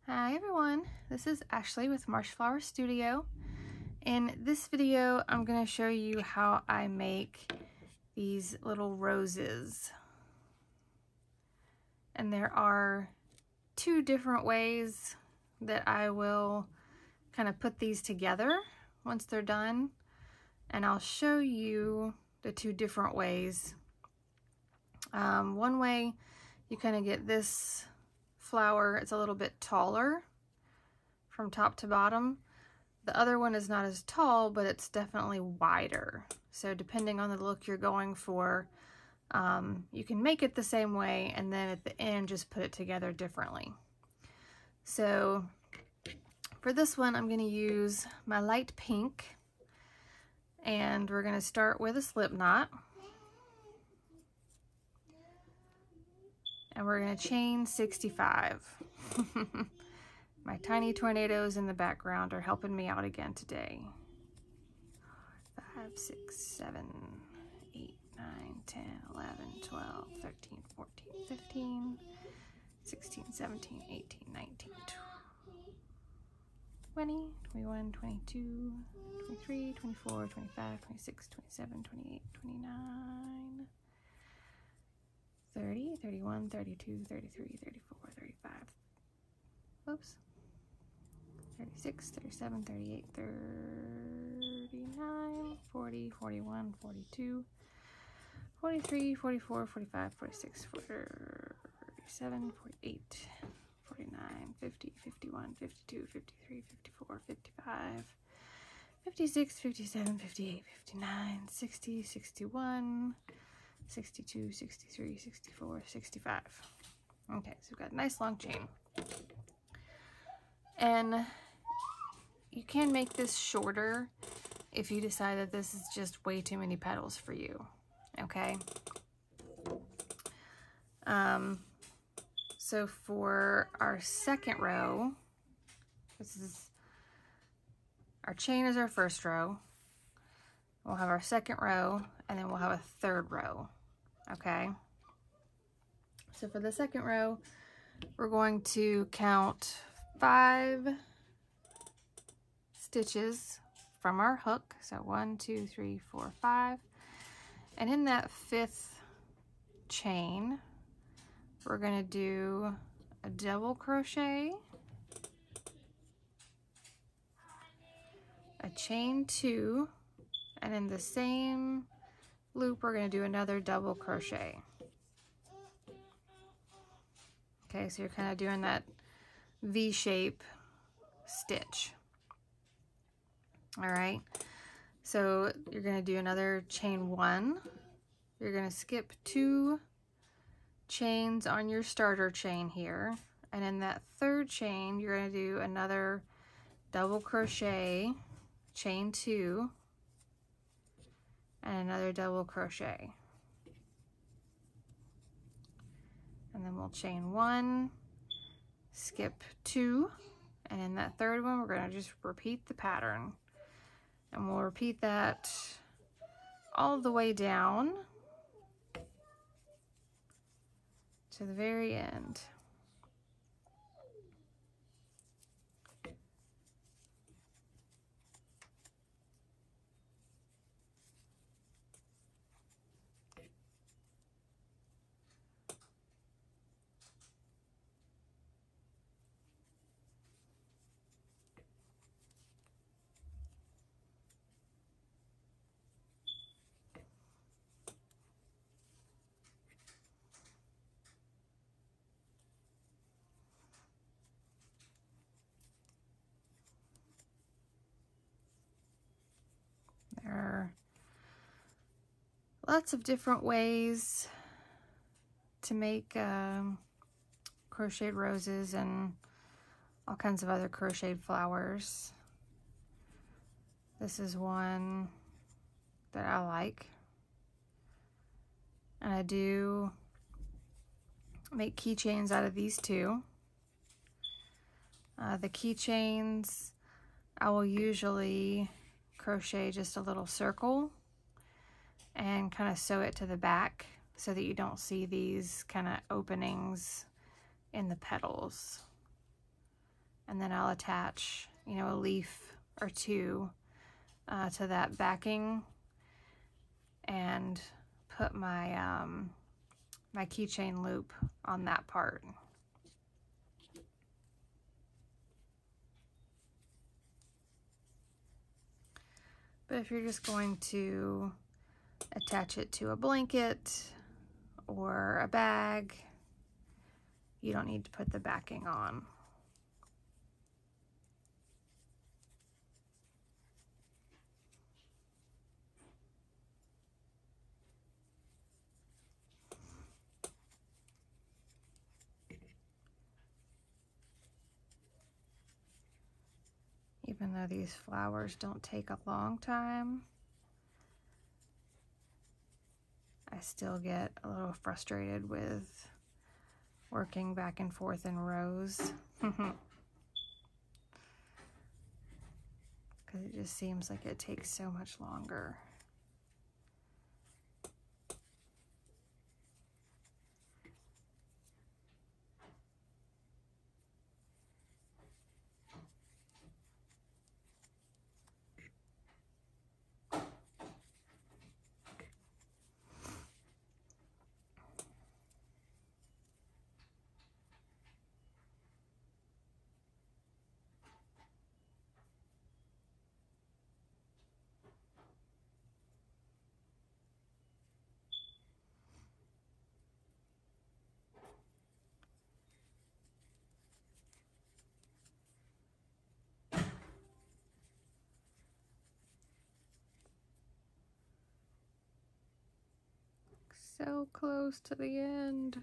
Hi everyone, this is Ashley with Marshflower Studio. In this video, I'm going to show you how I make these little roses. And there are two different ways that I will kind of put these together once they're done. And I'll show you the two different ways. One way, you kind of get this flower, it's a little bit taller from top to bottom. The other one is not as tall, but it's definitely wider. So depending on the look you're going for, you can make it the same way and then at the end just put it together differently. So for this one, I'm going to use my light pink, and we're going to start with a slip knot. And we're going to chain 65. My tiny tornadoes in the background are helping me out again today. 5, 6, 7, 8, 9, 10, 11, 12, 13, 14, 15, 16, 17, 18, 19, 20, 21, 22, 23, 24, 25, 26, 27, 28, 29, 30, 31, 32, 33, 34, 35. Whoops. 36, 37, 38, 39, 40, 41, 42, 43, 44, 45, 46, 47, 48, 49, 50, 51, 52, 53, 54, 55, 56, 57, 58, 59, 60, 61, 62, 63, 64, 65. Okay, so we've got a nice long chain. And you can make this shorter if you decide that this is just way too many petals for you, okay? So for our second row, our chain is our first row. We'll have our second row, and then we'll have a third row, okay? So for the second row, we're going to count 5 stitches from our hook. So 1, 2, 3, 4, 5. And in that 5th chain, we're going to do a double crochet, a chain 2, and in the same loop, we're going to do another double crochet. Okay, so you're kind of doing that V-shape stitch. All right, so you're going to do another chain 1. You're going to skip 2 chains on your starter chain here, and in that 3rd chain, you're going to do another double crochet, chain 2, and another double crochet. And then we'll chain 1, skip 2, and in that 3rd one, we're going to just repeat the pattern. And we'll repeat that all the way down to the very end. There are lots of different ways to make crocheted roses and all kinds of other crocheted flowers. This is one that I like. And I do make keychains out of these too. The keychains, I will usually crochet just a little circle and kind of sew it to the back so that you don't see these kind of openings in the petals. and then I'll attach, you know, a leaf or two to that backing and put my my keychain loop on that part. But if you're just going to attach it to a blanket or a bag, you don't need to put the backing on. Even though these flowers don't take a long time, I still get a little frustrated with working back and forth in rows. Because it just seems like it takes so much longer. So close to the end.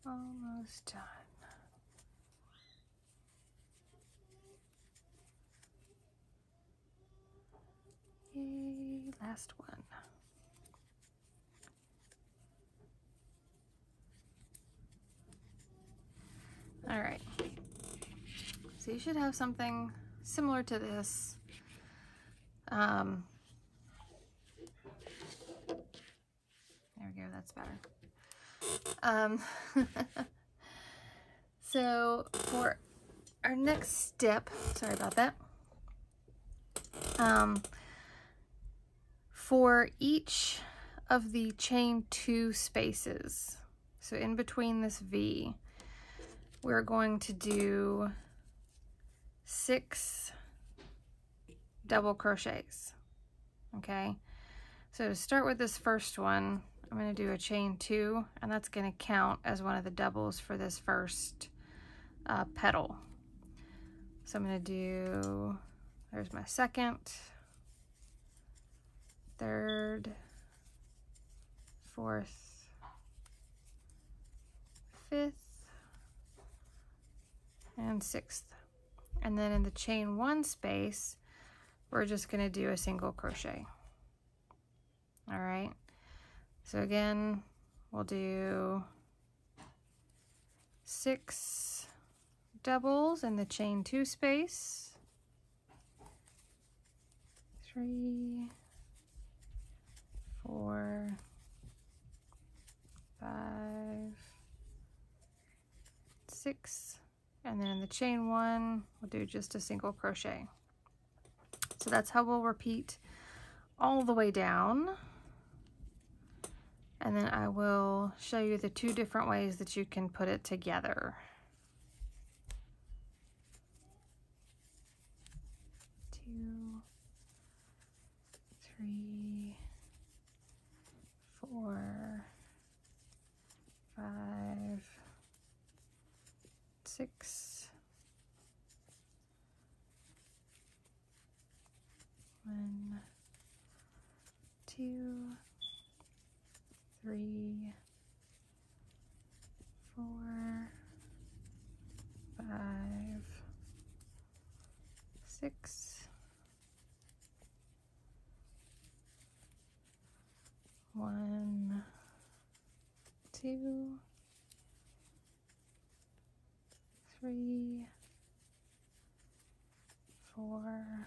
Almost done. Yay, last one. All right. So you should have something similar to this. There we go, that's better. So for our next step, sorry about that. For each of the chain 2 spaces, so in between this V, we're going to do 6 double crochets. Okay, so to start with this first one, I'm going to do a chain 2, and that's going to count as one of the doubles for this first petal. So I'm going to do, there's my second, third, fourth, fifth, and sixth. And then in the chain 1 space, we're just going to do a single crochet. All right. So again, we'll do 6 doubles in the chain 2 space. 3, 4, 5, 6, and then in the chain 1, we'll do just a single crochet. So that's how we'll repeat all the way down. And then I will show you the two different ways that you can put it together. 2, 3, 4, 5, 6, 1, 2, 3, 4, 5, 6, 1, 2, 3, 4,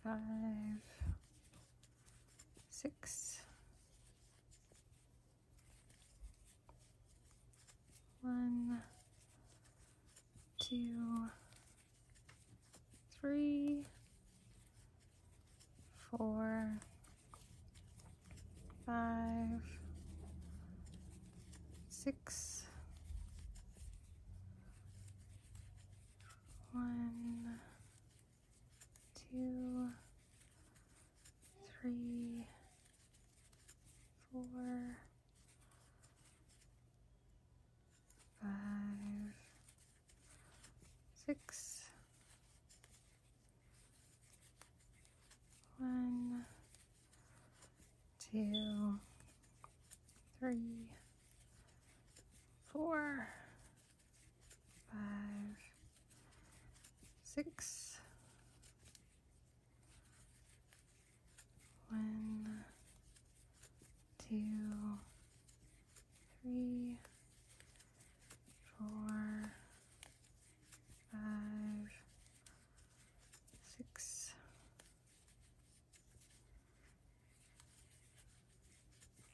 5, 6, 1, 2, 3, 4, 5, 6, 1, 2, 3, 4, 5, 6, 1, 2, 3, 4, 5, 6, 1, 2, 3, 4, 5, 6,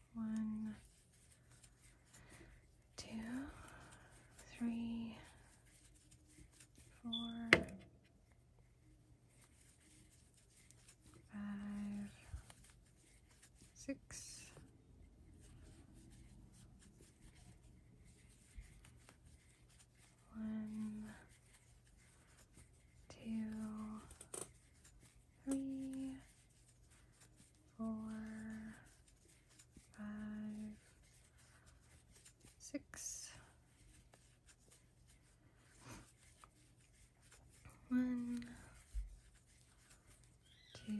1, 2, 3, 4, 5, 6, 1, 2, 3, 4, 5, 6, 1, 2,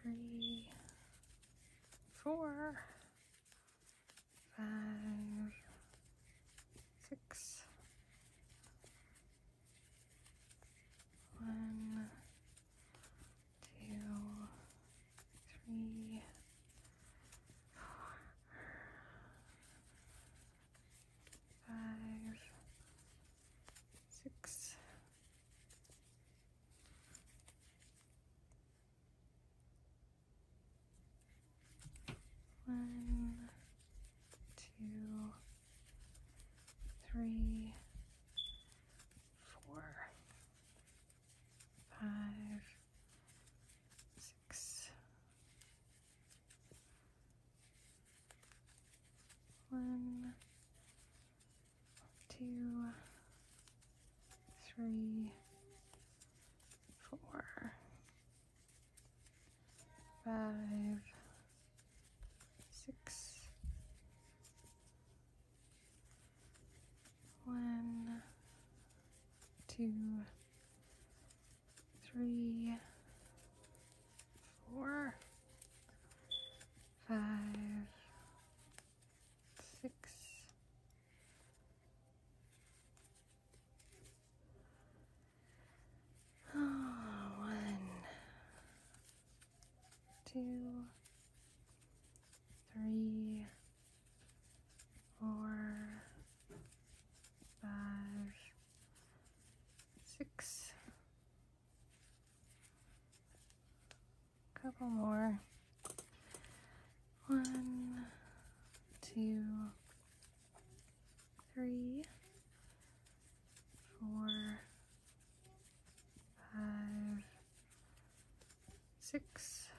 3, 4, 5, 6, 1, 2, 3, 5, 6, 1, 2, 3, 4, 5, 6, 1, 2, 3, 4, 5, 6, 1, 2, 3, 4, 5, 6, 1, 2, 3, 4, 5, 6. Couple more. 1, 2, 3, 4, 5, 6.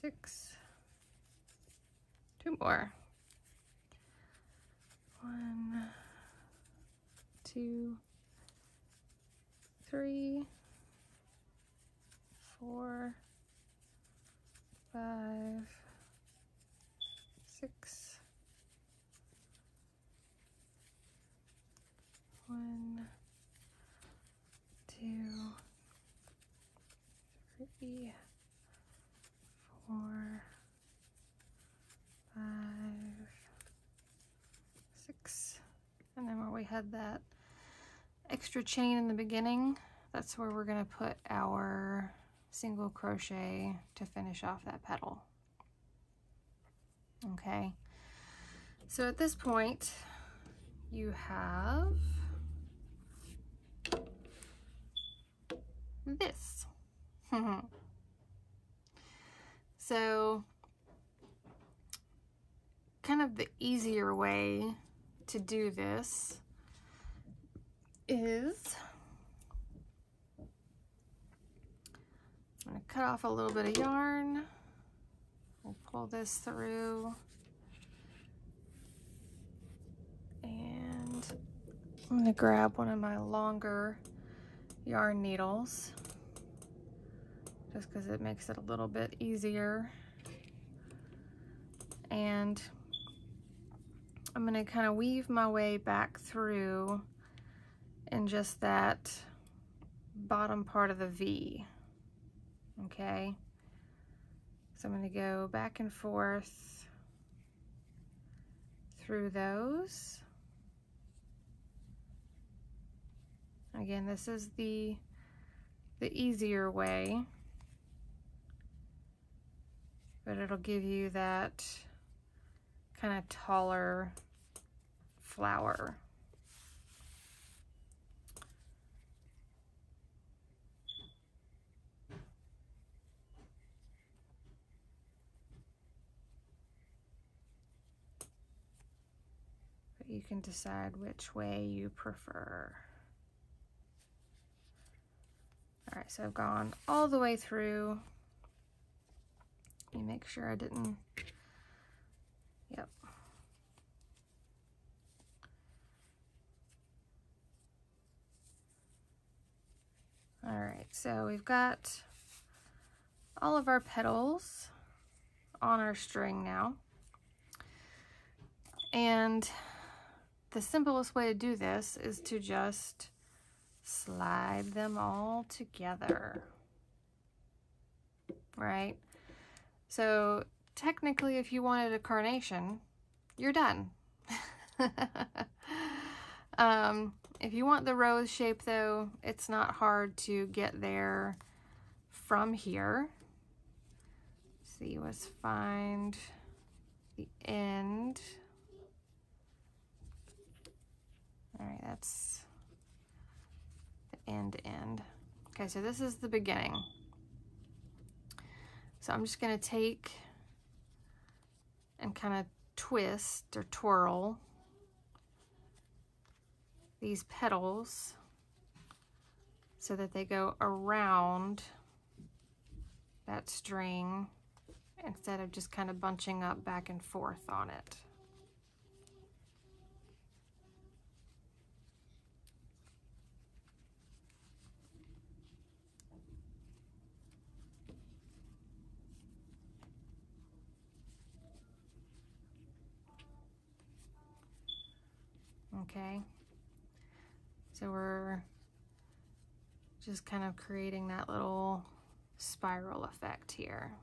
6, 2 more. 1, 2, 3, 4, 5, 6. 1, 2, 3, 4, 5, 6. And then where we had that extra chain in the beginning, that's where we're going to put our single crochet to finish off that petal. Okay, so at this point you have this. So kind of the easier way to do this is I'm going to cut off a little bit of yarn. We'll pull this through, and I'm going to grab one of my longer yarn needles just because it makes it a little bit easier. And I'm going to kind of weave my way back through in just that bottom part of the V. Okay, so I'm going to go back and forth through those. Again, this is the easier way, but it'll give you that kind of taller flower. But you can decide which way you prefer. All right, so I've gone all the way through. Let me make sure I didn't, yep. All right, so we've got all of our petals on our string now. And the simplest way to do this is to just slide them all together, right? So technically, if you wanted a carnation, you're done. If you want the rose shape though, it's not hard to get there from here. So you must find the end. All right, that's the end. Okay, so this is the beginning. So I'm just going to take and kind of twist or twirl these petals so that they go around that string instead of just kind of bunching up back and forth on it. Okay, so we're just kind of creating that little spiral effect here.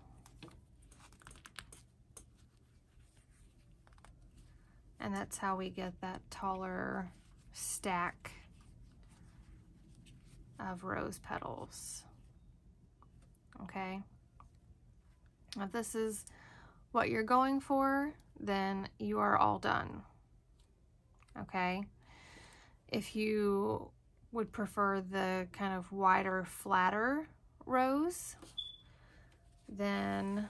And that's how we get that taller stack of rose petals. Okay, if this is what you're going for, then you are all done. Okay, if you would prefer the kind of wider, flatter rose, then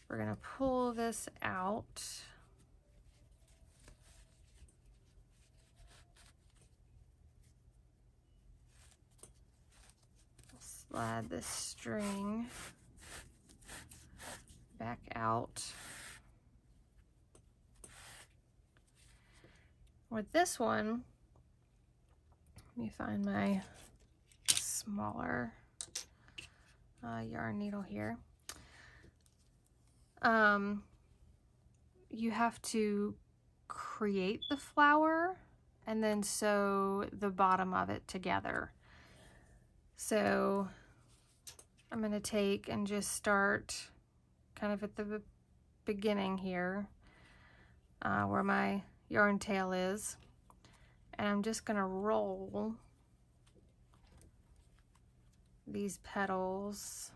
we're going to pull this out. Slide this string With this one, let me find my smaller yarn needle here. You have to create the flower and then sew the bottom of it together. So I'm going to take and just start kind of at the beginning here where my yarn tail is, and I'm just going to roll these petals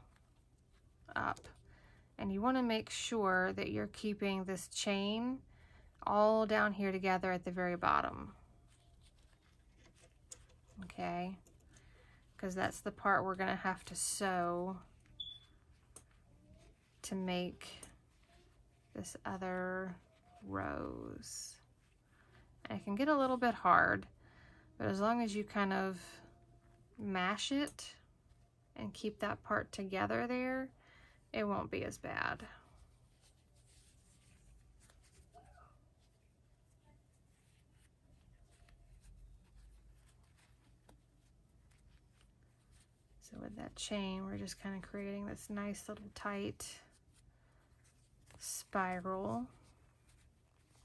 up. And you want to make sure that you're keeping this chain all down here together at the very bottom. Okay, because that's the part we're going to have to sew to make this other rose. And it can get a little bit hard, but as long as you kind of mash it and keep that part together there, it won't be as bad. So with that chain, we're just kind of creating this nice little tight spiral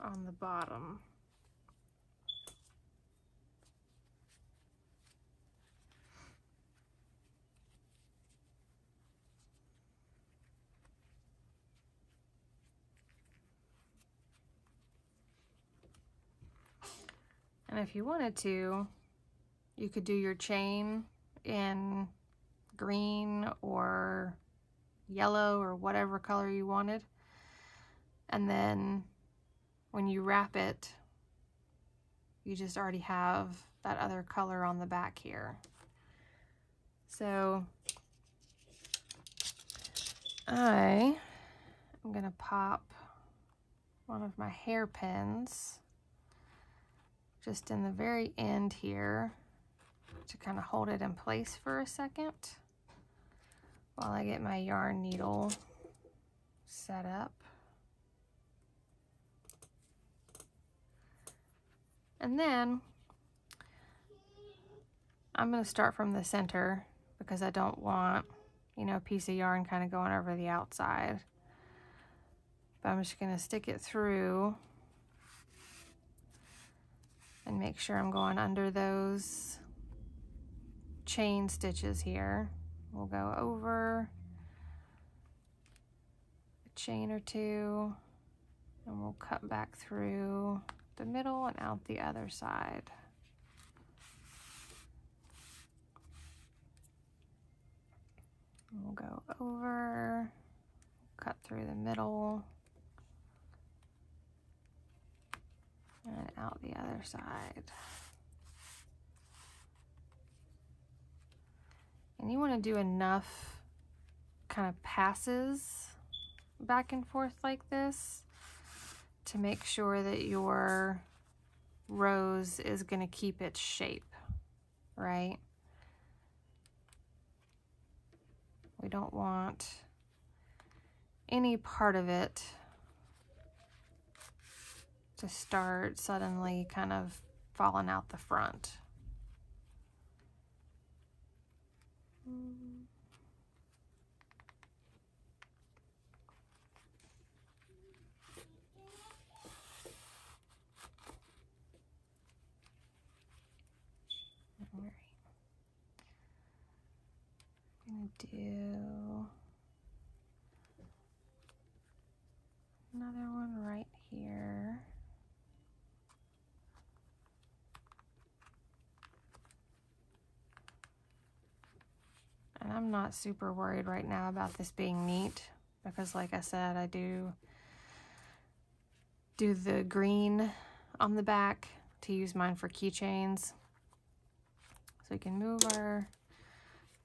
on the bottom. And if you wanted to, you could do your chain in green or yellow or whatever color you wanted. And then when you wrap it, you just already have that other color on the back here. So I am gonna pop one of my hairpins just in the very end here to kind of hold it in place for a second while I get my yarn needle set up. And then I'm going to start from the center because I don't want, you know, a piece of yarn kind of going over the outside. But I'm just going to stick it through and make sure I'm going under those chain stitches here. We'll go over a chain or two and we'll cut back through the middle and out the other side. We'll go over, cut through the middle, and out the other side. And you want to do enough kind of passes back and forth like this to make sure that your rose is going to keep its shape, right? We don't want any part of it to start suddenly kind of falling out the front. All right. I'm gonna do another one right here. And I'm not super worried right now about this being neat because, like I said, I do the green on the back to use mine for keychains. So we can move our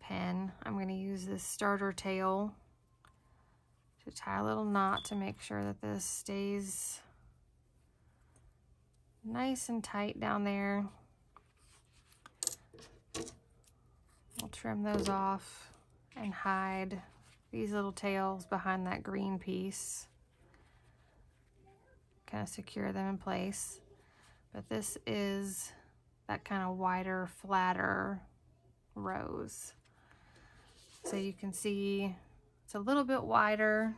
pen. I'm going to use this starter tail to tie a little knot to make sure that this stays nice and tight down there. We'll trim those off and hide these little tails behind that green piece. Kind of secure them in place. but this is that kind of wider, flatter rose. So you can see it's a little bit wider.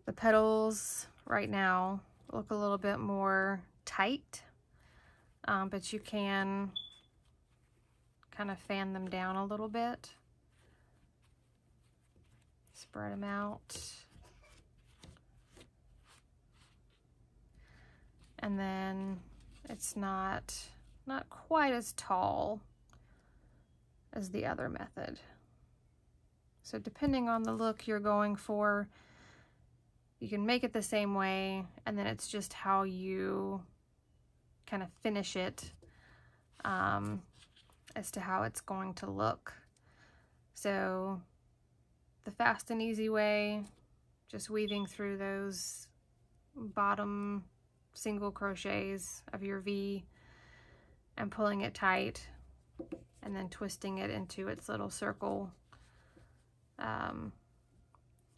The petals right now look a little bit more tight, but you can kind of fan them down a little bit. Spread them out. And then it's not quite as tall as the other method. So depending on the look you're going for, you can make it the same way, and then it's just how you kind of finish it as to how it's going to look. So the fast and easy way, just weaving through those bottom single crochets of your V and pulling it tight, and then twisting it into its little circle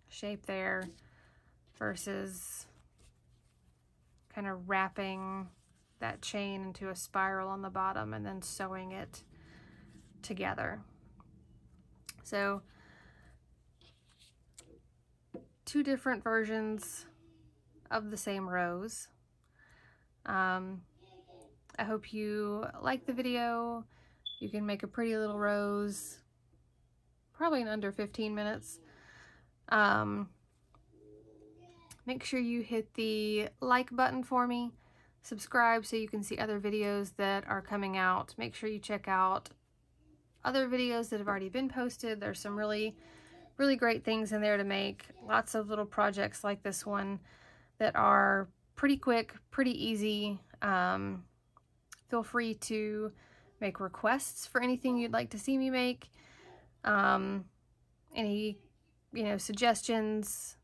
shape there, versus kind of wrapping that chain into a spiral on the bottom and then sewing it together. So two different versions of the same rose. I hope you like the video. You can make a pretty little rose probably in under 15 minutes. Make sure you hit the like button for me, subscribe so you can see other videos that are coming out. Make sure you check out other videos that have already been posted. There's some really great things in there to make. Lots of little projects like this one that are pretty quick, pretty easy. Feel free to make requests for anything you'd like to see me make. Any, suggestions,